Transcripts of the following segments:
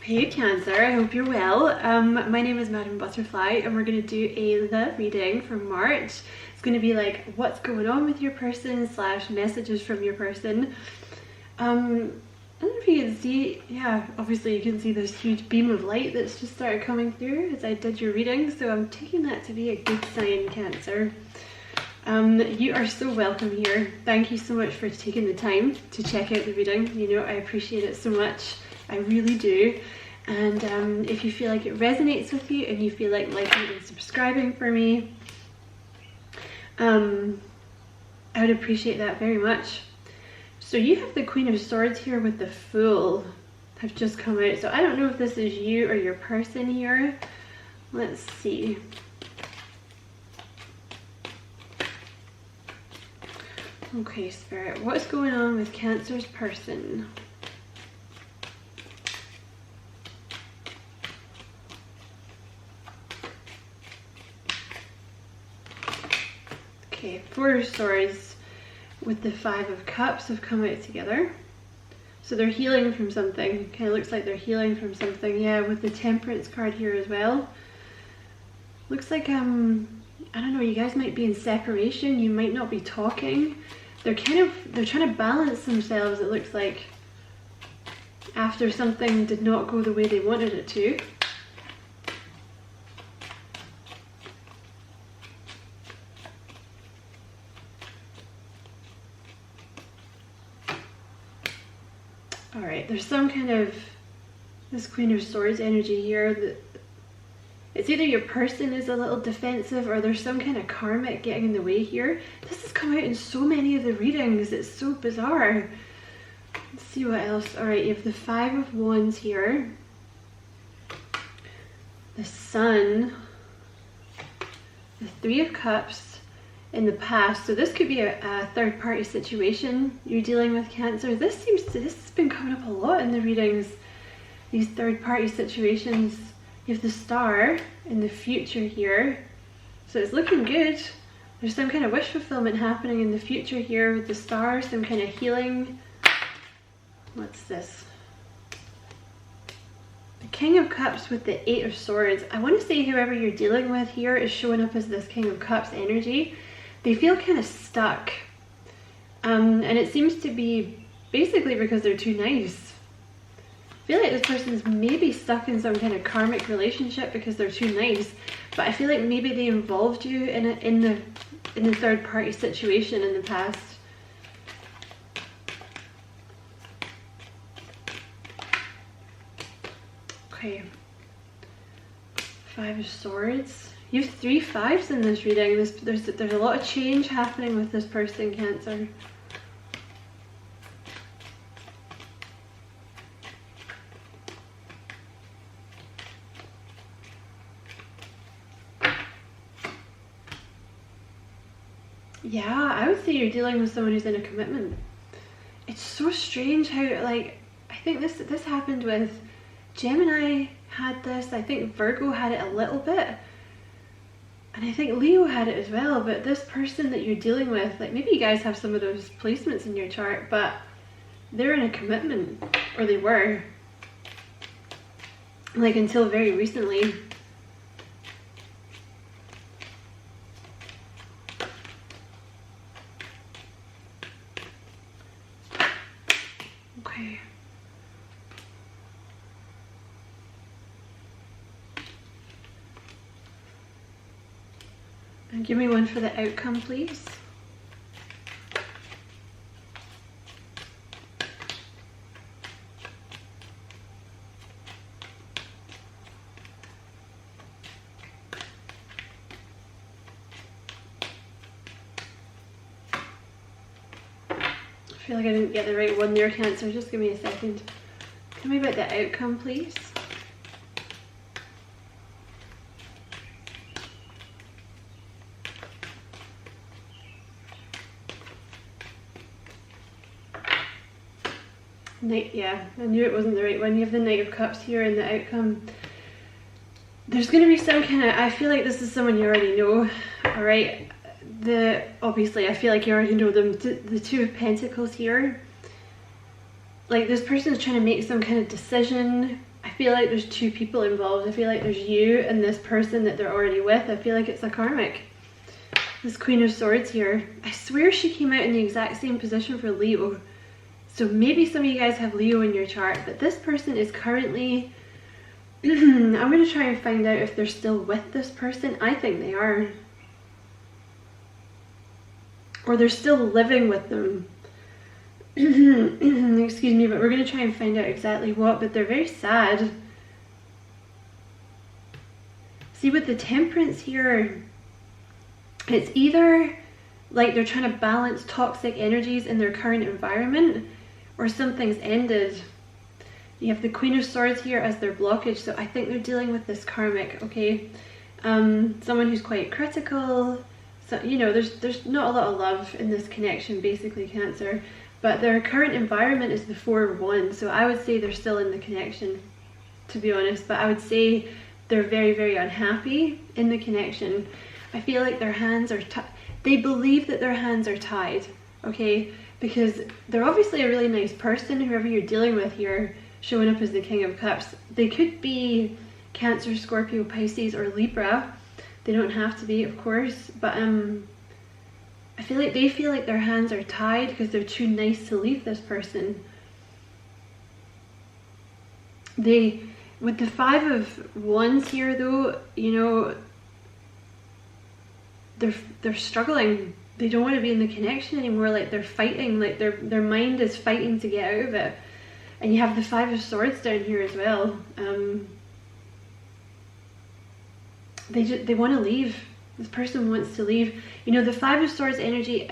Hey Cancer, I hope you're well. My name is Madam Butterfly and we're going to do a love reading for March. It's going to be like what's going on with your person / messages from your person. I don't know if you can see, yeah, obviously you can see this huge beam of light that's just started coming through as I did your reading, so I'm taking that to be a good sign, Cancer. You are so welcome here. Thank you so much for taking the time to check out the reading. You know, I appreciate it so much. I really do. And if you feel like it resonates with you and you feel like liking and subscribing for me, I would appreciate that very much. So you have the Queen of Swords here with the Fool have just come out. So I don't know if this is you or your person here. Let's see. Okay, Spirit, what's going on with Cancer's person? Okay, Four of Swords with the Five of Cups have come out together. So they're healing from something. Kind of looks like they're healing from something. Yeah, with the Temperance card here as well. Looks like, I don't know, you guys might be in separation. You might not be talking. They're trying to balance themselves, it looks like, after something did not go the way they wanted it to. Alright, there's some kind of, this Queen of Swords energy here, that it's either your person is a little defensive or there's some kind of karmic getting in the way here. This has come out in so many of the readings, it's so bizarre. Let's see what else. Alright, you have the Five of Wands here, the Sun, the Three of Cups in the past. So this could be a third party situation you're dealing with, Cancer. This has been coming up a lot in the readings, these third party situations. You have the Star in the future here, so it's looking good. There's some kind of wish fulfillment happening in the future here with the Star, some kind of healing. What's this? The King of Cups with the Eight of Swords. I want to say whoever you're dealing with here is showing up as this King of Cups energy. They feel kind of stuck, and it seems to be basically because they're too nice. I feel like this person's maybe stuck in some kind of karmic relationship because they're too nice, but I feel like maybe they involved you in the third party situation in the past. Okay, Five of Swords. You have 3 5s in this reading. There's a lot of change happening with this person, Cancer. Yeah, I would say you're dealing with someone who's in a commitment. It's so strange how, like, I think this happened with Gemini had this, I think Virgo had it a little bit, and I think Leo had it as well, but this person that you're dealing with, like, maybe you guys have some of those placements in your chart, but they're in a commitment, or they were, like, until very recently. Okay. And give me one for the outcome, please. I feel like I didn't get the right one there, Cancer. Just give me a second. Tell me about the outcome, please. Knight, yeah, I knew it wasn't the right one. You have the Knight of Cups here in the outcome. There's going to be some kind of, I feel like this is someone you already know, alright? Obviously I feel like you already know them. The Two of Pentacles here. Like, this person's trying to make some kind of decision. I feel like there's two people involved. I feel like there's you and this person that they're already with. I feel like it's a karmic. This Queen of Swords here. I swear she came out in the exact same position for Leo. So maybe some of you guys have Leo in your chart, but this person is currently... I'm going to try and find out if they're still with this person. I think they are. Or they're still living with them. Excuse me, but we're going to try and find out exactly what, but they're very sad. See, with the Temperance here, it's either like they're trying to balance toxic energies in their current environment, or something's ended. You have the Queen of Swords here as their blockage, so I think they're dealing with this karmic, okay? Someone who's quite critical. So, you know, there's not a lot of love in this connection, basically, Cancer. But their current environment is the Four of Wands, so I would say they're still in the connection, to be honest. But I would say they're very, very unhappy in the connection. I feel like their hands are tied. They believe that their hands are tied, okay? Because they're obviously a really nice person, whoever you're dealing with here, showing up as the King of Cups. They could be Cancer, Scorpio, Pisces, or Libra. They don't have to be, of course, but I feel like they feel like their hands are tied because they're too nice to leave this person. With the Five of Wands here though, you know, they're struggling. They don't want to be in the connection anymore. Like they're fighting, like their mind is fighting to get out of it. And you have the Five of Swords down here as well. They want to leave. This person wants to leave. You know, the Five of Swords energy,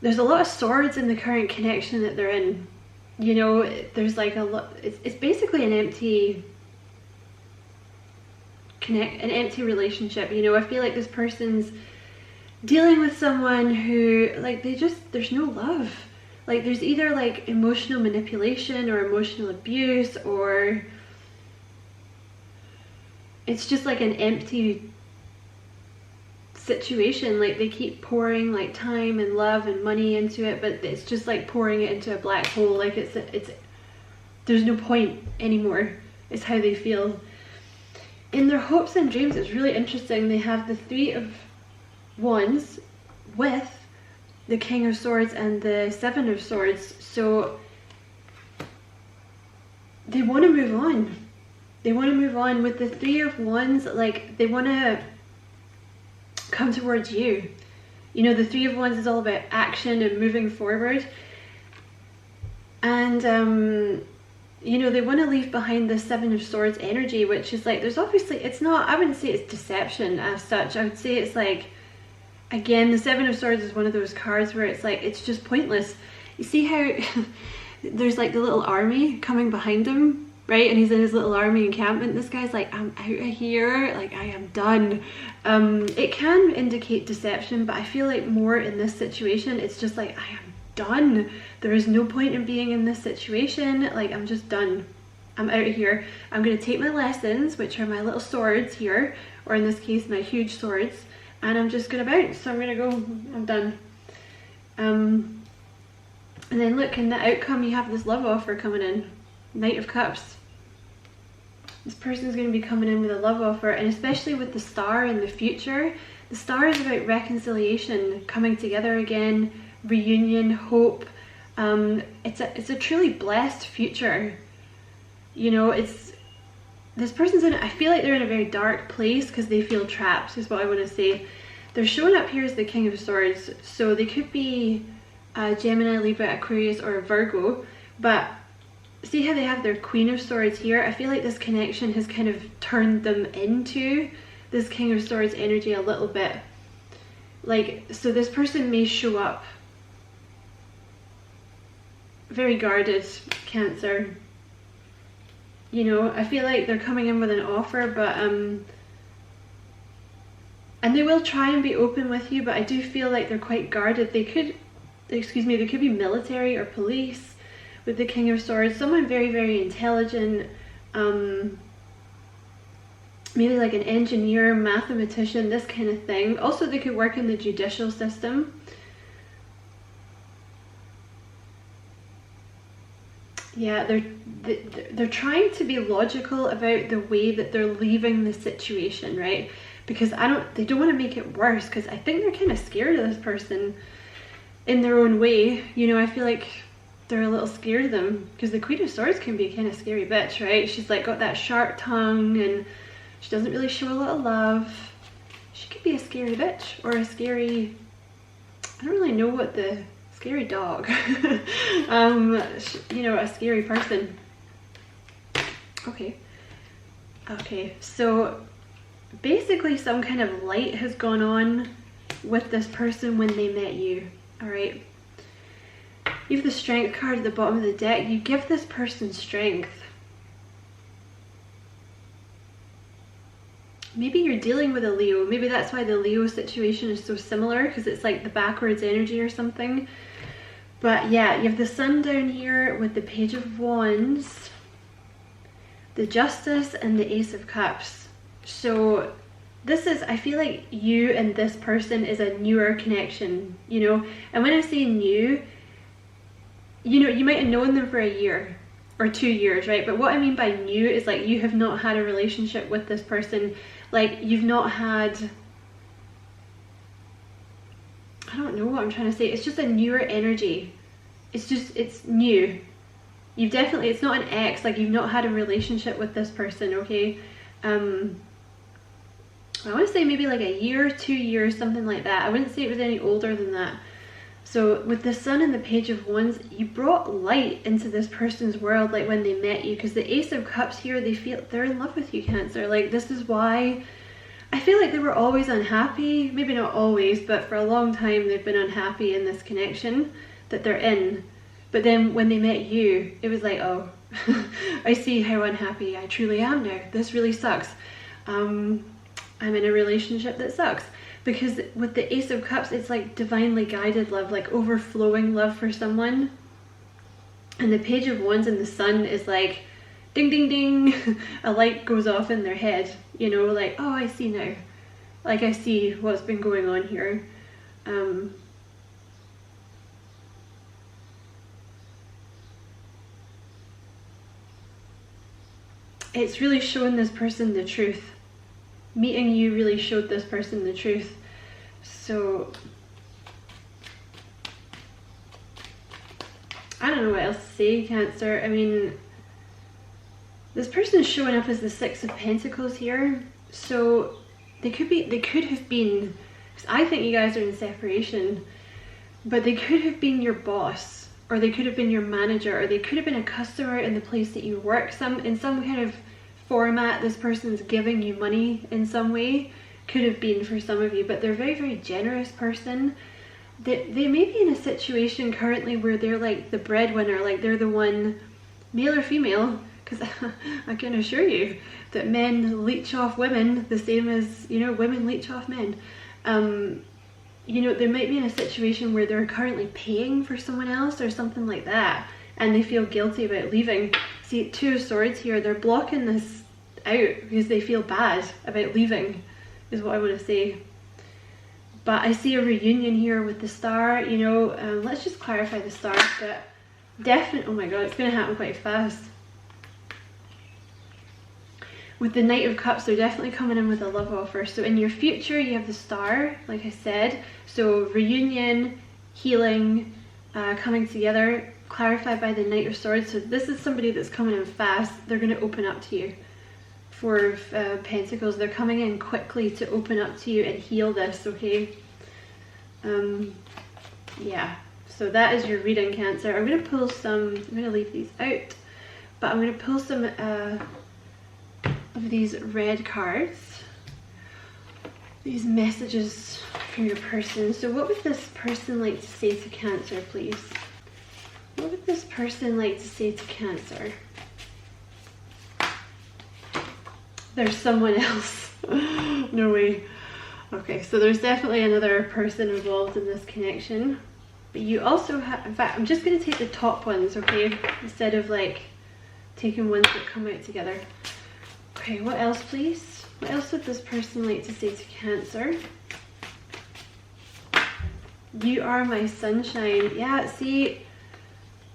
there's a lot of swords in the current connection that they're in. You know, there's like a lot, it's basically an empty relationship. You know, I feel like this person's dealing with someone who, like, there's no love. Like, there's either like emotional manipulation or emotional abuse, or it's just like an empty situation. Like they keep pouring like time and love and money into it, but it's just like pouring it into a black hole. Like there's no point anymore, is how they feel. In their hopes and dreams, it's really interesting. They have the Three of Wands with the King of Swords and the Seven of Swords. So they want to move on. They want to move on. With the Three of Wands, like they want to come towards you. You know, the Three of Wands is all about action and moving forward. And you know, they want to leave behind the Seven of Swords energy, which is like, there's obviously, it's not, I wouldn't say it's deception as such. I would say it's like, again, the Seven of Swords is one of those cards where it's like, it's just pointless. You see how there's like the little army coming behind him, right? And he's in his little army encampment. This guy's like, I'm out of here, like I am done. It can indicate deception, but I feel like more in this situation, it's just like, I am done. There is no point in being in this situation. Like, I'm just done. I'm out of here. I'm going to take my lessons, which are my little swords here, or in this case, my huge swords, and I'm just going to bounce. So I'm going to go. I'm done. And then look, in the outcome, you have this love offer coming in. Knight of Cups. This person's going to be coming in with a love offer, and especially with the Star in the future. The Star is about reconciliation, coming together again, reunion, hope. It's a truly blessed future. You know, this person's in, I feel like they're in a very dark place because they feel trapped, is what I want to say. They're showing up here as the King of Swords, so they could be Gemini, Libra, Aquarius, or Virgo, but see how they have their Queen of Swords here? I feel like this connection has kind of turned them into this King of Swords energy a little bit. Like, so this person may show up very guarded, Cancer. You know, I feel like they're coming in with an offer, but and they will try and be open with you, but I do feel like they're quite guarded. They could, excuse me, they could be military or police with the King of Swords. Someone very, very intelligent, maybe like an engineer, mathematician, this kind of thing. Also, they could work in the judicial system. Yeah, they're trying to be logical about the way that they're leaving the situation, right? Because they don't want to make it worse, because I think they're kind of scared of this person in their own way. You know, I feel like they're a little scared of them, because the Queen of Swords can be a kind of scary bitch, right? She's like got that sharp tongue and she doesn't really show a lot of love. She could be a scary bitch, or a scary, I don't really know what the scary dog. You know, a scary person. Okay, so basically some kind of light has gone on with this person when they met you. All right, you have the Strength card at the bottom of the deck. You give this person strength. Maybe you're dealing with a Leo. Maybe that's why the Leo situation is so similar, because it's like the backwards energy or something. But yeah, you have the Sun down here with the Page of Wands, the Justice, and the Ace of Cups. So this is, I feel like you and this person is a newer connection, you know? And when I say new, you know, you might have known them for a year or 2 years, right? But what I mean by new is like you have not had a relationship with this person. Like you've not had, I don't know what I'm trying to say. It's just a newer energy. It's new. You've definitely, it's not an ex, like you've not had a relationship with this person, okay? I want to say maybe like a year, 2 years, something like that. I wouldn't say it was any older than that. So with the Sun and the Page of Wands, you brought light into this person's world, like when they met you, because the Ace of Cups here, they feel they're in love with you, Cancer. Like this is why I feel like they were always unhappy. Maybe not always, but for a long time they've been unhappy in this connection that they're in. But then when they met you, it was like, oh, I see how unhappy I truly am now. This really sucks. I'm in a relationship that sucks. Because with the Ace of Cups, it's like divinely guided love, like overflowing love for someone. And the Page of Wands and the Sun is like, ding, ding, ding, a light goes off in their head, you know, like, oh, I see now. Like, I see what's been going on here. It's really shown this person the truth. Meeting you really showed this person the truth. So I don't know what else to say, Cancer. I mean, this person is showing up as the Six of Pentacles here. So they could have been, because I think you guys are in separation, but they could have been your boss, or they could have been your manager, or they could have been a customer in the place that you work. In some kind of format, this person's giving you money in some way. Could have been for some of you, but they're a very, very generous person. They may be in a situation currently where they're like the breadwinner, like they're the one, male or female, because I can assure you that men leech off women the same as, you know, women leech off men. You know, they might be in a situation where they're currently paying for someone else or something like that, and they feel guilty about leaving. See, Two of Swords here, they're blocking this out because they feel bad about leaving, is what I want to say. But I see a reunion here with the Star, you know. Let's just clarify the Star, but definitely, oh my god, it's going to happen quite fast. With the Knight of Cups, they're definitely coming in with a love offer. So in your future, you have the Star, like I said. So reunion, healing, coming together, clarified by the Knight of Swords. So this is somebody that's coming in fast. They're going to open up to you. Four of Pentacles, they're coming in quickly to open up to you and heal this, okay? Yeah, so that is your reading, Cancer. I'm going to pull some, I'm going to leave these out, but I'm going to pull some of these red cards, these messages from your person. So what would this person like to say to Cancer, please? What would this person like to say to Cancer? There's someone else. No way. Okay, so there's definitely another person involved in this connection. But you also have, in fact, I'm just going to take the top ones, okay? Instead of like taking ones that come out together. Okay, what else, please? What else would this person like to say to Cancer? You are my sunshine. Yeah, see,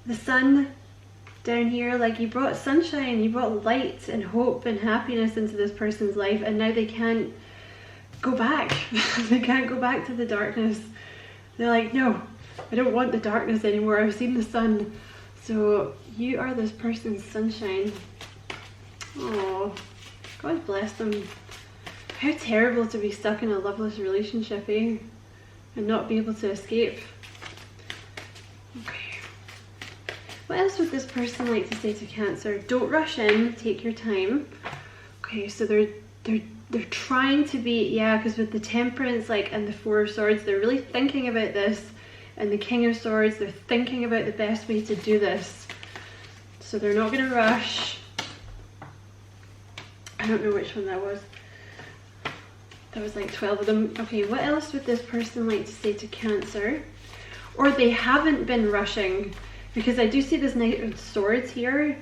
the Sun down here. Like, you brought sunshine, you brought light and hope and happiness into this person's life, and now they can't go back. They can't go back to the darkness. They're like, no, I don't want the darkness anymore. I've seen the sun. So you are this person's sunshine. Oh, God bless them. How terrible to be stuck in a loveless relationship, eh? And not be able to escape. Okay. What else would this person like to say to Cancer? Don't rush in, take your time. Okay, so they're trying to be, yeah, because with the Temperance, like, and the Four of Swords, they're really thinking about this. And the King of Swords, they're thinking about the best way to do this. So they're not going to rush. I don't know which one that was. There was like 12 of them. Okay, what else would this person like to say to Cancer? Or they haven't been rushing, because I do see this Knight of Swords here,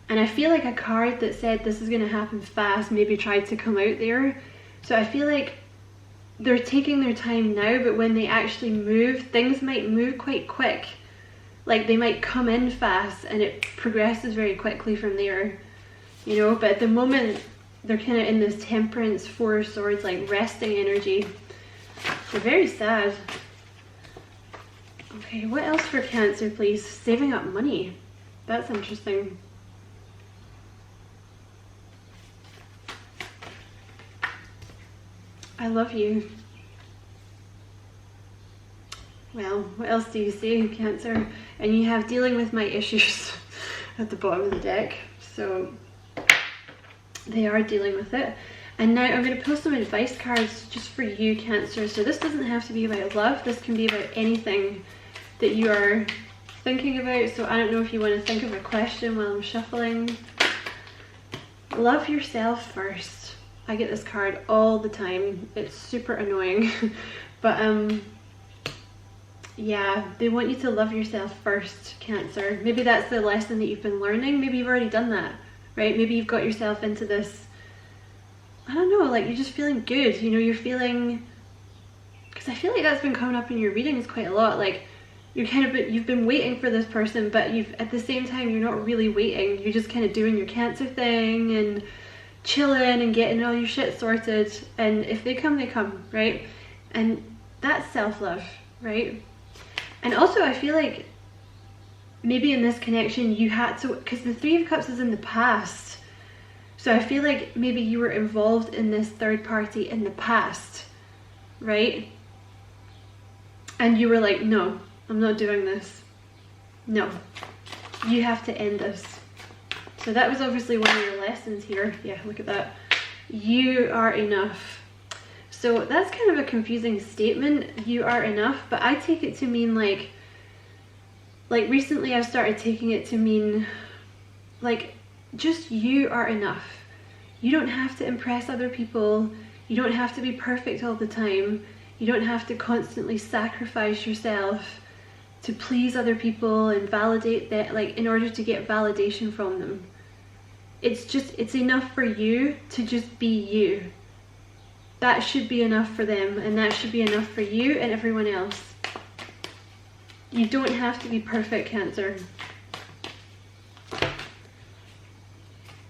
and I feel like a card that said this is going to happen fast maybe tried to come out there. So I feel like they're taking their time now, but when they actually move, things might move quite quick. Like, they might come in fast and it progresses very quickly from there, you know. But at the moment, they're kind of in this Temperance, Four of Swords, like resting energy. They're very sad. Okay, what else for Cancer, please? Saving up money. That's interesting. I love you. Well, what else do you say, Cancer? And you have dealing with my issues at the bottom of the deck. So they are dealing with it. And now I'm going to pull some advice cards just for you, Cancer. So this doesn't have to be about love. This can be about anything that you are thinking about. So I don't know if you want to think of a question while I'm shuffling. Love yourself first. I get this card all the time. It's super annoying. But yeah, they want you to love yourself first, Cancer. Maybe that's the lesson that you've been learning. Maybe you've already done that, right? Maybe you've got yourself into this, I don't know, like, you're just feeling good, you know, you're feeling, because I feel like that's been coming up in your readings quite a lot. Like, you're kind of, you've been waiting for this person, but you've, at the same time, you're not really waiting. You're just kind of doing your Cancer thing and chilling and getting all your shit sorted, and if they come, they come, right? And that's self-love, right? And also, I feel like maybe in this connection you had to, because the Three of Cups is in the past, so I feel like maybe you were involved in this third party in the past, right? And you were like, no, I'm not doing this. No, you have to end this. So that was obviously one of your lessons here. Yeah, look at that. You are enough. So that's kind of a confusing statement, you are enough, but I take it to mean like recently I've started taking it to mean like just you are enough. You don't have to impress other people. You don't have to be perfect all the time. You don't have to constantly sacrifice yourself to please other people and validate that, like, in order to get validation from them. It's enough for you to just be you. That should be enough for them, and that should be enough for you and everyone else. You don't have to be perfect, Cancer.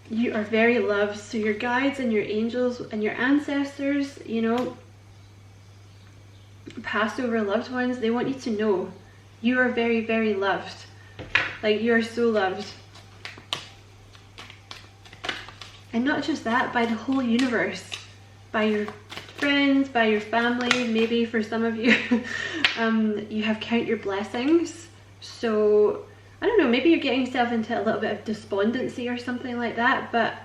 You are very loved. So your guides and your angels and your ancestors, you know, passed over loved ones, they want you to know you are very, very loved. Like, you are so loved. And not just that, by the whole universe, by your friends, by your family. Maybe for some of you, you have count your blessings. So I don't know, maybe you're getting yourself into a little bit of despondency or something like that, but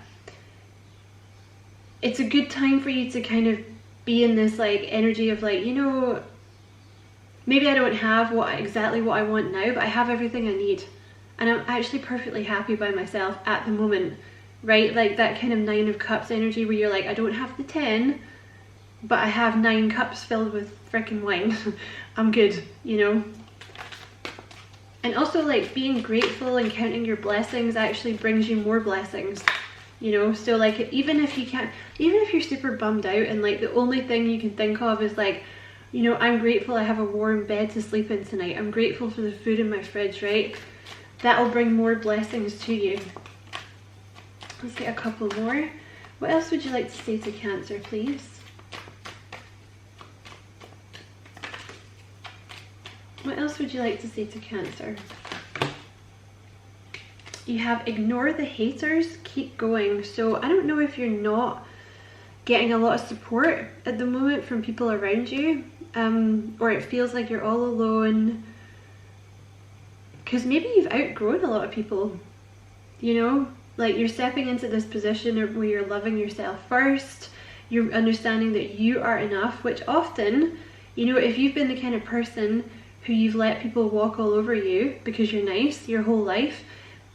it's a good time for you to kind of be in this like energy of like, you know, maybe I don't have exactly what I want now, but I have everything I need, and I'm actually perfectly happy by myself at the moment, right? Like that kind of 9 of Cups energy where you're like, I don't have the 10, but I have 9 cups filled with freaking wine. I'm good, you know? And also, like, being grateful and counting your blessings actually brings you more blessings, you know? So like, even if you're super bummed out and like the only thing you can think of is like, you know, I'm grateful I have a warm bed to sleep in tonight. I'm grateful for the food in my fridge, right? that will bring more blessings to you. Let's get a couple more. What else would you like to say to Cancer, please? What else would you like to say to Cancer? You have ignore the haters, keep going. So I don't know if you're not getting a lot of support at the moment from people around you, or it feels like you're all alone, because maybe you've outgrown a lot of people, you know, like you're stepping into this position where you're loving yourself first, you're understanding that you are enough, which often, you know, if you've been the kind of person who you've let people walk all over you because you're nice your whole life,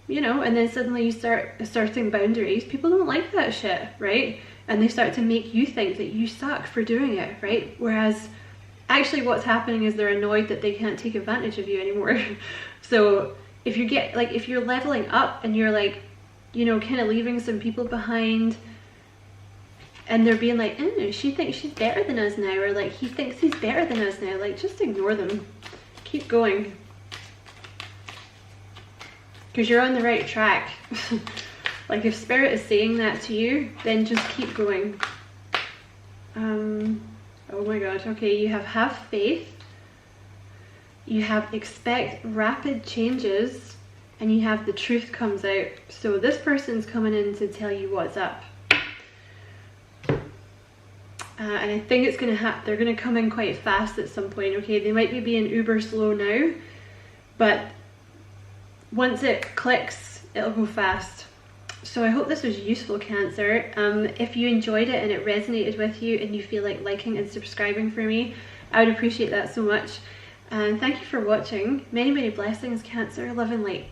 you know, and then suddenly you start asserting boundaries, people don't like that shit, right? And they start to make you think that you suck for doing it, right? Whereas actually what's happening is they're annoyed that they can't take advantage of you anymore. So if you get, like, if you're leveling up and you're like, you know, kind of leaving some people behind and they're being like, she thinks she's better than us now, or like he thinks he's better than us now, like just ignore them. Keep going. Because you're on the right track. Like if spirit is saying that to you, then just keep going. Oh my gosh, okay, you have faith, you have expect rapid changes, and you have the truth comes out. So this person's coming in to tell you what's up. And I think it's gonna they're gonna come in quite fast at some point, okay? They might be being uber slow now, but once it clicks, it'll go fast. So I hope this was useful, Cancer. If you enjoyed it and it resonated with you and you feel like liking and subscribing for me, I would appreciate that so much. And thank you for watching. Many, many blessings, Cancer. Love and light.